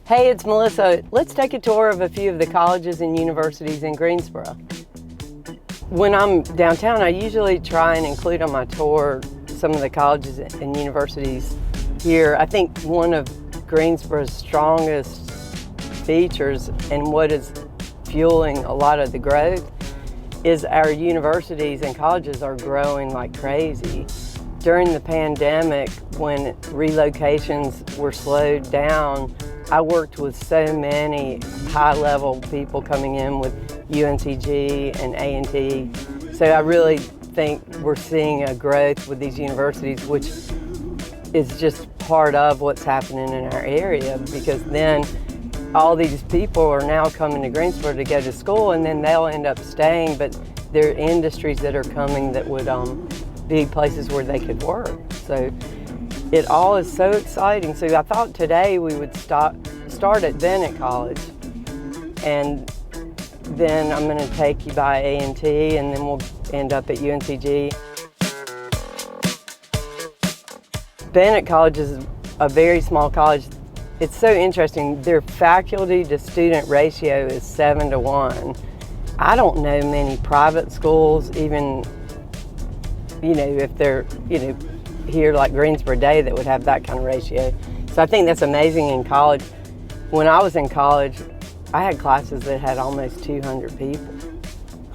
Hey, it's Melissa. Let's take a tour of a few of the colleges and universities in Greensboro. When I'm downtown, I usually try and include on my tour some of the colleges and universities here. I think one of Greensboro's strongest features and what is fueling a lot of the growth is our universities and colleges are growing like crazy. During the pandemic, when relocations were slowed down, I worked with so many high-level people coming in with UNCG and A&T. So I really think we're seeing a growth with these universities, which is just part of what's happening in our area, because then all these people are now coming to Greensboro to go to school, and then they'll end up staying, but there are industries that are coming that would be places where they could work. So it all is so exciting. So I thought today we would start at Bennett College, and then I'm going to take you by A&T, and then we'll end up at UNCG. Bennett College is a very small college. It's so interesting. Their faculty to student ratio is 7-to-1. I don't know many private schools, even, if they're, here like Greensboro Day, that would have that kind of ratio. So I think that's amazing in college. When I was in college, I had classes that had almost 200 people.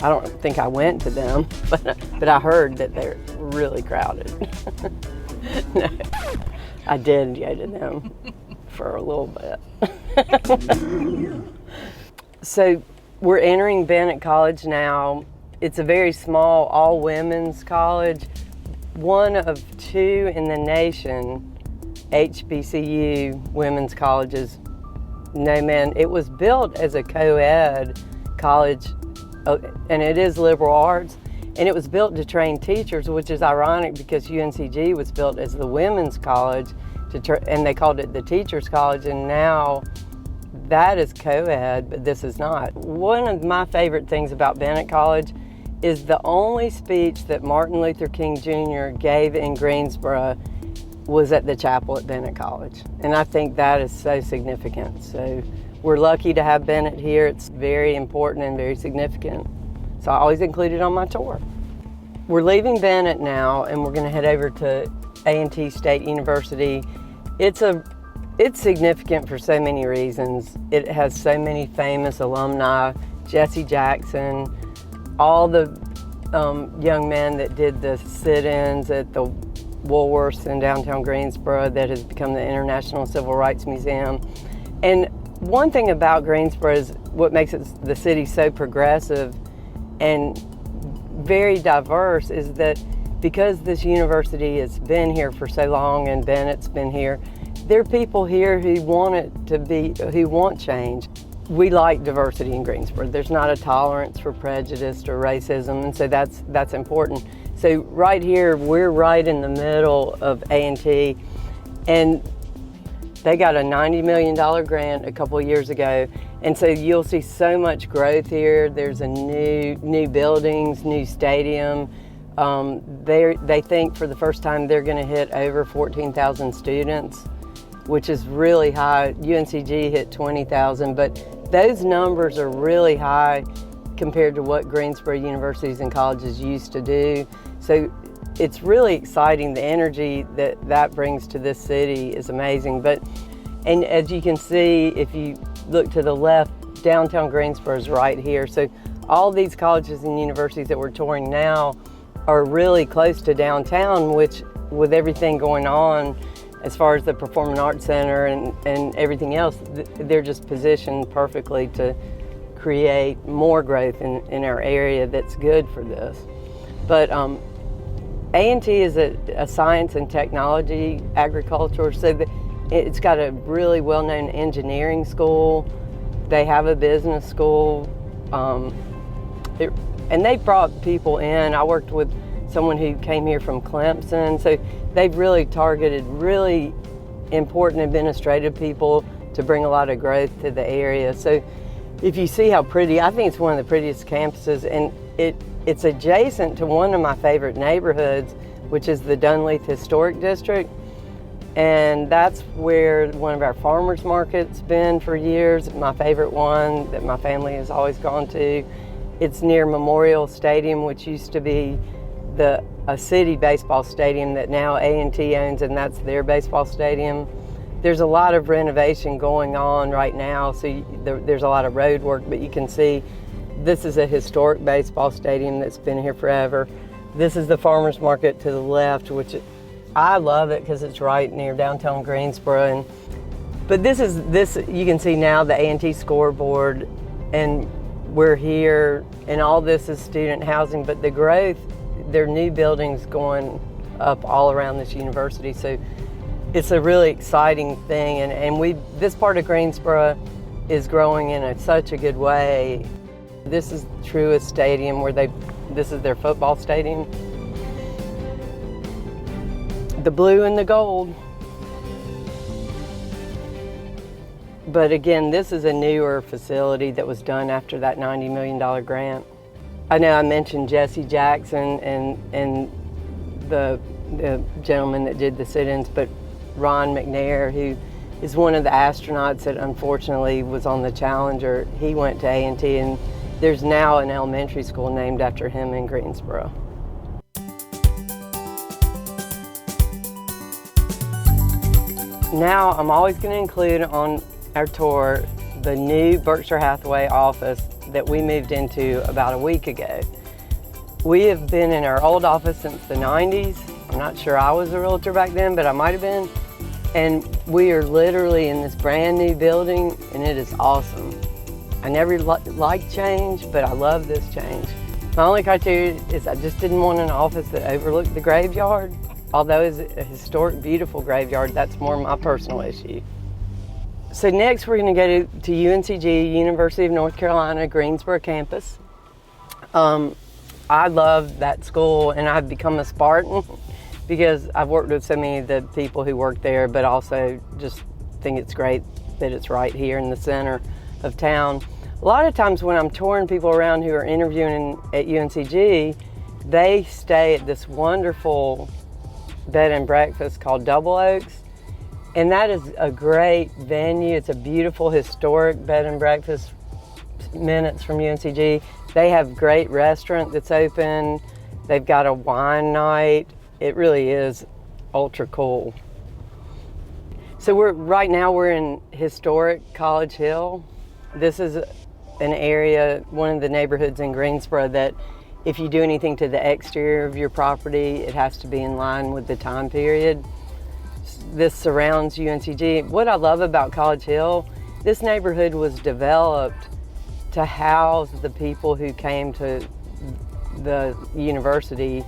I don't think I went to them, but I heard that they're really crowded. No, I did go to them for a little bit. So we're entering Bennett College now. It's a very small, all-women's college. One of two in the nation HBCU women's colleges. No, man, it was built as a co-ed college, and it is liberal arts, and it was built to train teachers, which is ironic because UNCG was built as the women's college, and they called it the Teachers College, and now that is co-ed, but this is not. One of my favorite things about Bennett College is the only speech that Martin Luther King Jr. gave in Greensboro was at the chapel at Bennett College. And I think that is so significant. So we're lucky to have Bennett here. It's very important and very significant. So I always include it on my tour. We're leaving Bennett now, and we're gonna head over to A&T State University. It's significant for so many reasons. It has so many famous alumni, Jesse Jackson, all the young men that did the sit-ins at the Woolworths in downtown Greensboro that has become the International Civil Rights Museum. And one thing about Greensboro is what makes the city so progressive and very diverse is that because this university has been here for so long and Bennett's been here, there are people here who want change. We like diversity in Greensboro. There's not a tolerance for prejudice or racism, and so that's important. So right here, we're right in the middle of A&T, and they got a $90 million grant a couple of years ago, and so you'll see so much growth here. There's a new buildings, new stadium. They think for the first time they're going to hit over 14,000 students, which is really high. UNCG hit 20,000, but those numbers are really high compared to what Greensboro universities and colleges used to do. So it's really exciting. The energy that brings to this city is amazing. And as you can see, if you look to the left, downtown Greensboro is right here. So all these colleges and universities that we're touring now are really close to downtown, which with everything going on as far as the Performing Arts Center and everything else, they're just positioned perfectly to create more growth in our area that's good for this. But A&T is a science and technology agriculture, so it's got a really well-known engineering school. They have a business school, and they brought people in. I worked with someone who came here from Clemson, so they've really targeted really important administrative people to bring a lot of growth to the area. So if you see how pretty, I think it's one of the prettiest campuses, and it's adjacent to one of my favorite neighborhoods, which is the Dunleith Historic District. And that's where one of our farmers markets been for years, my favorite one that my family has always gone to. It's near Memorial Stadium, which used to be a city baseball stadium that now A&T owns, and that's their baseball stadium. There's a lot of renovation going on right now, so there's a lot of road work, but you can see this is a historic baseball stadium that's been here forever. This is the farmers market to the left, which I love it because it's right near downtown Greensboro. But this you can see now the A&T scoreboard, and we're here, and all this is student housing, but the growth, there are new buildings going up all around this university. So it's a really exciting thing, and this part of Greensboro is growing in such a good way. This is Truist Stadium this is their football stadium. The blue and the gold. But again, this is a newer facility that was done after that $90 million grant. I know I mentioned Jesse Jackson and the gentleman that did the sit-ins, but Ron McNair, who is one of the astronauts that unfortunately was on the Challenger, he went to A&T, and there's now an elementary school named after him in Greensboro. Now I'm always going to include on our tour the new Berkshire Hathaway office that we moved into about a week ago. We have been in our old office since the 90s. I'm not sure I was a realtor back then, but I might have been. And we are literally in this brand new building, and it is awesome. I never liked change, but I love this change. My only criteria is I just didn't want an office that overlooked the graveyard. Although it's a historic, beautiful graveyard, that's more my personal issue. So next we're going to go to UNCG, University of North Carolina, Greensboro campus. I love that school, and I've become a Spartan because I've worked with so many of the people who work there, but also just think it's great that it's right here in the center of town. A lot of times when I'm touring people around who are interviewing at UNCG, they stay at this wonderful bed and breakfast called Double Oaks, and that is a great venue. It's a beautiful historic bed and breakfast minutes from UNCG. They have a great restaurant that's open. They've got a wine night. It really is ultra cool. So right now we're in historic College Hill. This is an area, one of the neighborhoods in Greensboro that if you do anything to the exterior of your property, it has to be in line with the time period. This surrounds UNCG. What I love about College Hill, this neighborhood was developed to house the people who came to the university.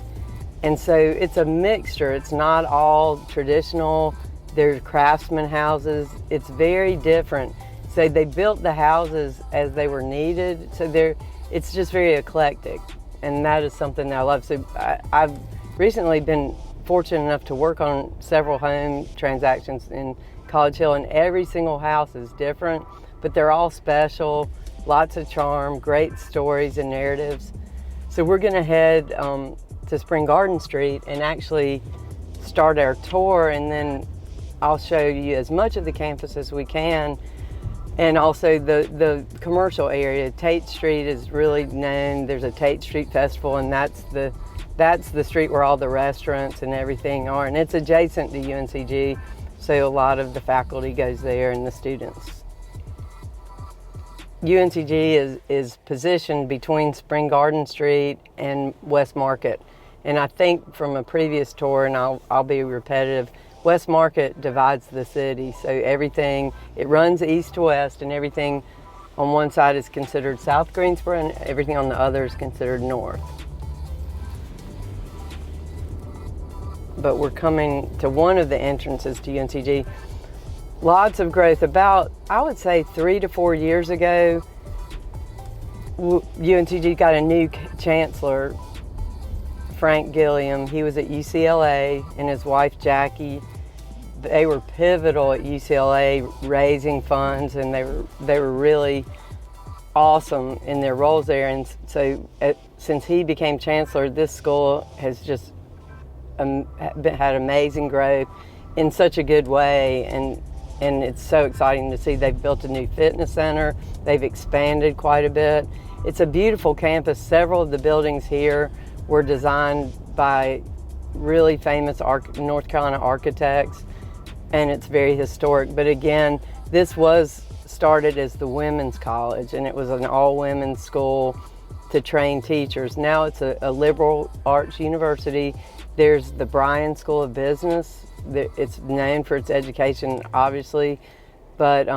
And so it's a mixture. It's not all traditional. There's craftsman houses. It's very different. So they built the houses as they were needed. So it's just very eclectic. And that is something that I love. So I've recently been fortunate enough to work on several home transactions in College Hill, and every single house is different, but they're all special, lots of charm, great stories and narratives. So we're gonna head to Spring Garden Street and actually start our tour, and then I'll show you as much of the campus as we can. And also the commercial area. Tate Street is really known. There's a Tate Street Festival, and that's the street where all the restaurants and everything are. And it's adjacent to UNCG, so a lot of the faculty goes there and the students. UNCG is positioned between Spring Garden Street and West Market. And I think from a previous tour, and I'll be repetitive, West Market divides the city, so everything, it runs east to west, and everything on one side is considered South Greensboro, and everything on the other is considered north. But we're coming to one of the entrances to UNCG. Lots of growth. About, I would say 3 to 4 years ago, UNCG got a new chancellor, Frank Gilliam. He was at UCLA, and his wife Jackie. They were pivotal at UCLA raising funds, and they were really awesome in their roles there. And so since he became chancellor, this school has just had amazing growth in such a good way, and it's so exciting to see they've built a new fitness center. They've expanded quite a bit. It's a beautiful campus. Several of the buildings here were designed by really famous North Carolina architects, and it's very historic. But again, this was started as the women's college, and it was an all-women's school to train teachers. Now it's a liberal arts university. There's the Bryan School of Business. It's known for its education, obviously, but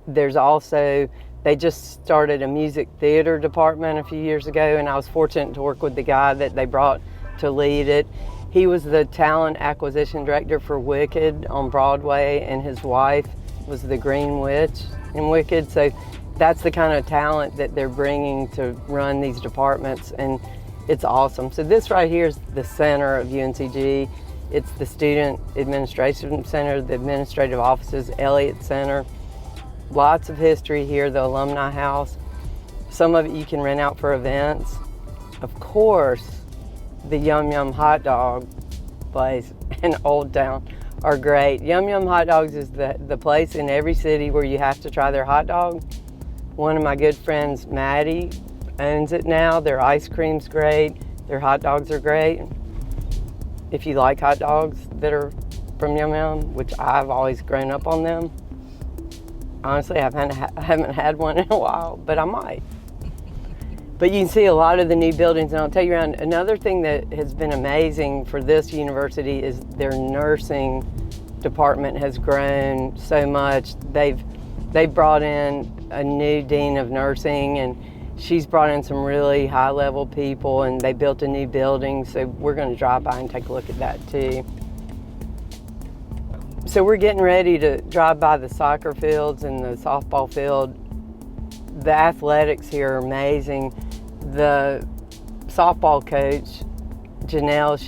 there's also, they just started a music theater department a few years ago, and I was fortunate to work with the guy that they brought to lead it. He was the talent acquisition director for Wicked on Broadway, and his wife was the Green Witch in Wicked. So that's the kind of talent that they're bringing to run these departments, and it's awesome. So this right here is the center of UNCG. It's the Student Administration Center, the administrative offices, Elliott Center. Lots of history here, the Alumni House. Some of it you can rent out for events. Of course, the Yum Yum hot dog place in Old Town are great. Yum Yum hot dogs is the place in every city where you have to try their hot dog. One of my good friends, Maddie, owns it now. Their ice cream's great. Their hot dogs are great. If you like hot dogs that are from Yum Yum, which I've always grown up on them. Honestly, I haven't had one in a while, but I might. But you can see a lot of the new buildings, and I'll take you around. Another thing that has been amazing for this university is their nursing department has grown so much. They've brought in a new dean of nursing, and she's brought in some really high-level people, and they built a new building, so we're going to drive by and take a look at that too. So we're getting ready to drive by the soccer fields and the softball field. The athletics here are amazing. The softball coach, Janelle,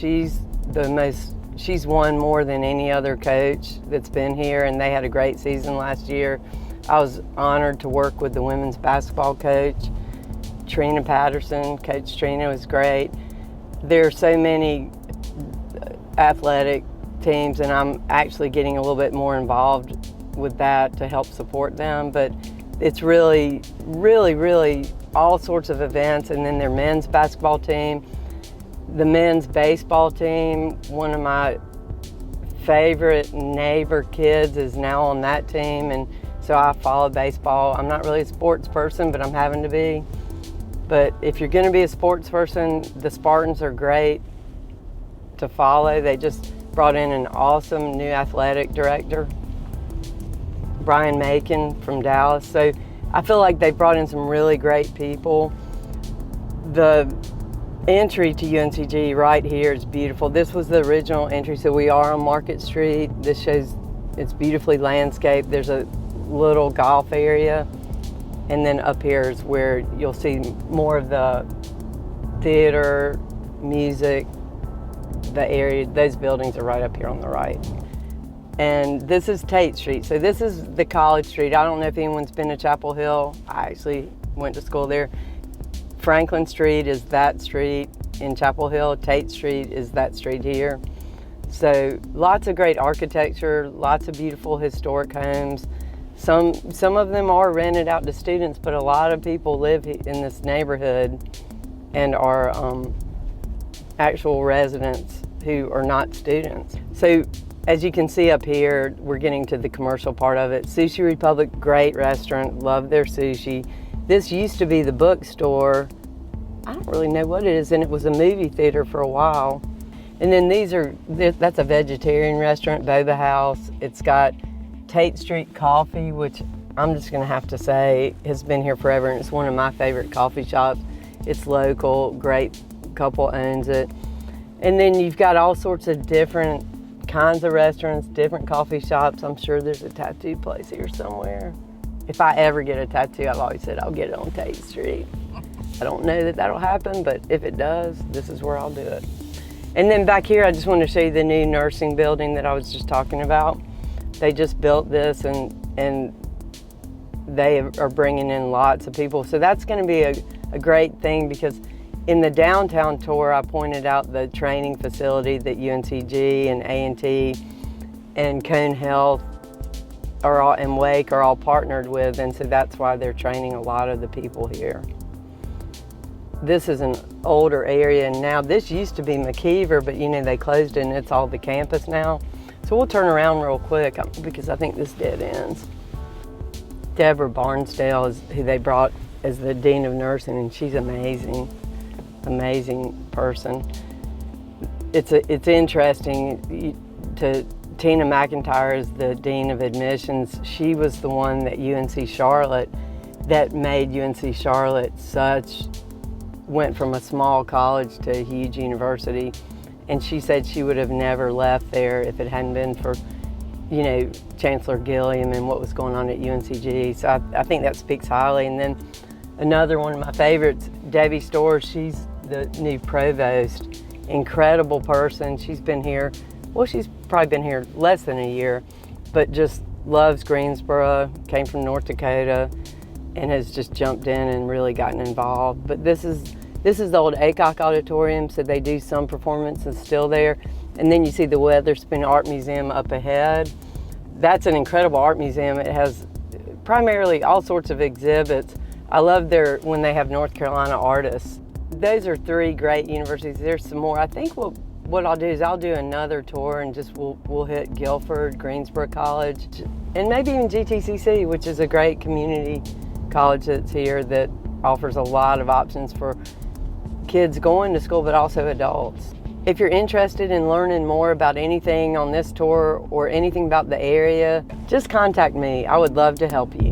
she's won more than any other coach that's been here, and they had a great season last year. I was honored to work with the women's basketball coach, Trina Patterson. Coach Trina was great. There are so many athletic teams, and I'm actually getting a little bit more involved with that to help support them, but it's really, really, really all sorts of events. And then their men's basketball team, the men's baseball team, one of my favorite neighbor kids is now on that team, and so I follow baseball. I'm not really a sports person, but I'm having to be. But if you're going to be a sports person, the Spartans are great to follow. They just brought in an awesome new athletic director, Brian Macon from Dallas. So I feel like they brought in some really great people. The entry to UNCG right here is beautiful. This was the original entry, so we are on Market Street. This shows it's beautifully landscaped. There's a little golf area, and then up here is where you'll see more of the theater, music, the area. Those buildings are right up here on the right. And this is Tate Street. So this is the College Street. I don't know if anyone's been to Chapel Hill. I actually went to school there. Franklin Street is that street in Chapel Hill. Tate Street is that street here. So lots of great architecture, lots of beautiful historic homes. Some of them are rented out to students, but a lot of people live in this neighborhood and are actual residents who are not students. So as you can see up here, we're getting to the commercial part of it. Sushi Republic, great restaurant, love their sushi. This used to be the bookstore. I don't really know what it is, and it was a movie theater for a while. And then that's a vegetarian restaurant, Boba House. It's got Tate Street Coffee, which I'm just gonna have to say has been here forever, and it's one of my favorite coffee shops. It's local, great couple owns it. And then you've got all sorts of different kinds of restaurants, different coffee shops. I'm sure there's a tattoo place here somewhere. If I ever get a tattoo, I've always said I'll get it on Tate Street. I don't know that that'll happen, but if it does, this is where I'll do it. And then back here, I just want to show you the new nursing building that I was just talking about. They just built this, and they are bringing in lots of people. So that's going to be a great thing, because in the downtown tour, I pointed out the training facility that UNCG and A&T and Cone Health and Wake are all partnered with, and so that's why they're training a lot of the people here. This is an older area, and now this used to be McKeever, but they closed it and it's all the campus now. So we'll turn around real quick because I think this dead ends. Deborah Barnsdale is who they brought as the Dean of Nursing, and she's amazing, amazing person. It's interesting Tina McIntyre is the Dean of Admissions. She was the one that UNC Charlotte, that made UNC Charlotte went from a small college to a huge university. And she said she would have never left there if it hadn't been for, Chancellor Gilliam and what was going on at UNCG. So I think that speaks highly. And then another one of my favorites, Debbie Storrs, she's the new provost. Incredible person. She's been here, she's probably been here less than a year, but just loves Greensboro, came from North Dakota, and has just jumped in and really gotten involved. But this is the old ACOC auditorium, so they do some performances still there. And then you see the Weatherspoon Art Museum up ahead. That's an incredible art museum. It has primarily all sorts of exhibits. I love when they have North Carolina artists. Those are 3 great universities. There's some more. I think what I'll do is I'll do another tour and just we'll hit Guilford, Greensboro College, and maybe even GTCC, which is a great community college that's here that offers a lot of options for kids going to school, but also adults. If you're interested in learning more about anything on this tour or anything about the area, just contact me. I would love to help you.